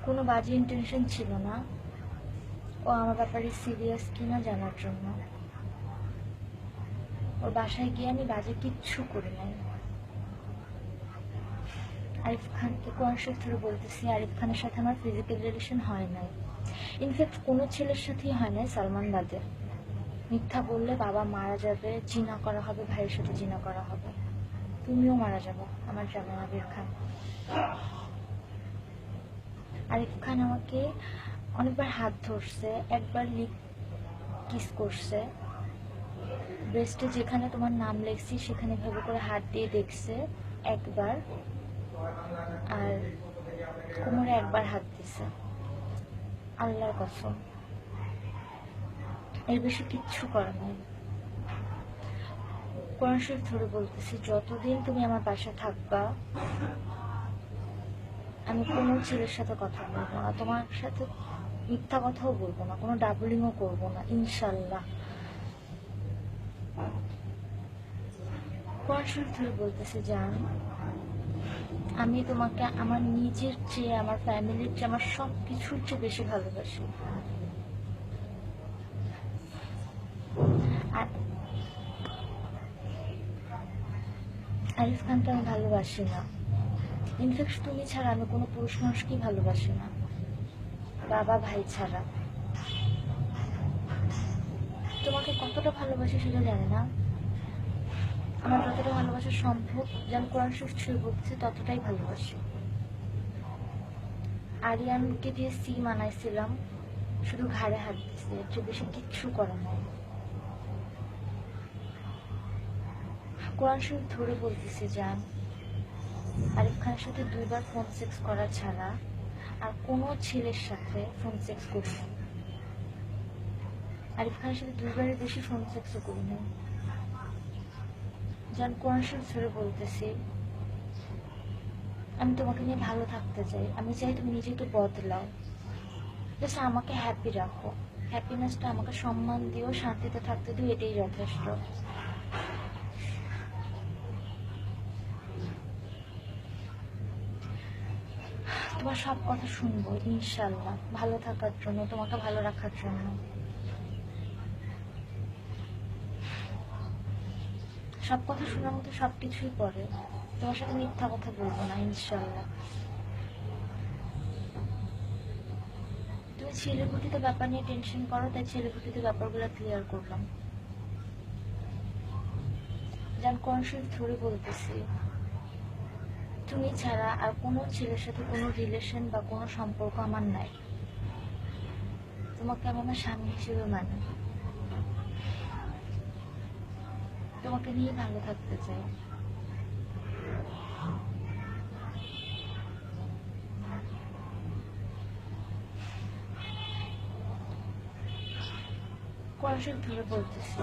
কোনো বাজে ইন্টেনশন ছিল না, ও আমার ব্যাপারে সিরিয়াস কিনা জানার জন্য। ওর বাসায় গিয়ে আমি বাজে কিচ্ছু করি নাই। আরিফ খানকে কোরআন শরীফ ধরে বলতেছি, আরিফ খানের সাথে আমার ফিজিক্যাল রিলেশন হয় নাই। ইনফ্যাক্ট কোনো ছেলের সাথেই হয় নাই সালমান বাদে। মিথ্যা বললে বাবা মারা যাবে, জিনা করা হবে, ভাইয়ের সাথে জিনা করা হবে, তুমিও মারা যাবে আমার জামাই আবির খান। আরিফ খান আমাকে অনেকবার হাত ধরছে, একবার লিপ কিস করছে, ব্রেস্টে যেখানে তোমার নাম লেখছি সেখানে ভাবে করে হাত দিয়ে দেখছে একবার, আর কোমরে একবার হাত দিছে। আল্লাহর কসম, এর বেশি কিচ্ছু করার নেই। কোরআন শরীফ ধরে বলতেছি, যতদিন তুমি আমার পাশে থাকবা আমি কোনো ছেলের সাথে কথা বলবো না, তোমার সাথে মিথ্যা কথাও বলবো না, কোনো ডাবলিংও করবো না, ইনশাল্লাহ। কোরআন শরীফ ধরে বলতেছি, জান আমি তোমাকে আমার নিজের চেয়ে, আমার ফ্যামিলির চেয়ে, আমার সব কিছুর চেয়ে বেশি ভালোবাসি। আর আরিফ খানকে আমি ভালোবাসি না। ইনফ্যাক্ট তুমি ছাড়া আমি কোনো পুরুষ মানুষকেই ভালোবাসি না, বাবা ভাই ছাড়া। তোমাকে কতটা ভালোবাসি সেটা জানি না, আমার যতটা ভালোবাসা সম্ভব, যেন কোরআন শরীফ ছুঁয়ে বলতেছি ততটাই ভালোবাসি। আরিয়ানকে দিয়ে সি মানাইছিলাম, শুধু ঘাড়ে হাত দিচ্ছে, এর চেয়ে বেশি কিচ্ছু করে নাই। কোরআন শরীফ ধরে বলতেছি, জান আরিফ খানের সাথে 2বার ফোন সেক্স করা ছাড়া আর কোনো ছেলের সাথে ফোন সেক্স করি না। আরিফ খানের সাথে 2বারের বেশি ফোন সেক্সও করি না। জান কোরআন শরীফ ধরে বলতেছি, আমি তোমাকে নিয়ে ভালো থাকতে চাই, আমি চাই তুমি নিজেকে বদলাও, জাস্ট আমাকে হ্যাপি রাখো, হ্যাপিনেসটা আমাকে সম্মান দিও, শান্তিতে থাকতে দিও, এটাই যথেষ্ট। তোমার সব কথা শুনবো ইনশাল্লাহ, ভালো থাকার জন্য, তোমাকে ভালো রাখার জন্য। সব কথা শোনার মতো সবকিছুই পড়ে, তোমার সাথে মিথ্যা কথা বলবো না ইনশাল্লাহ। তুমি ছেলেগুটিতে ব্যাপার নিয়ে টেনশন করো, তাই ছেলেগুটিতে ব্যাপারগুলো ক্লিয়ার করলাম। যেন কোরআন শরীফ ধরে বলতেছি, তুমি ছাড়া আর কোনো ছেলের সাথে কোনো রিলেশন বা কোনো সম্পর্ক আমার নাই। তোমাকে আমি আমার স্বামী হিসেবে মানি, তোমাকে নিয়ে ভালো থাকতে চাই। কোরআন শরীফ ধরে বলতেছি,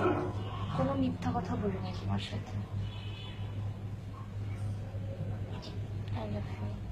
কোনো মিথ্যা কথা বলিনি তোমার সাথে। I love you.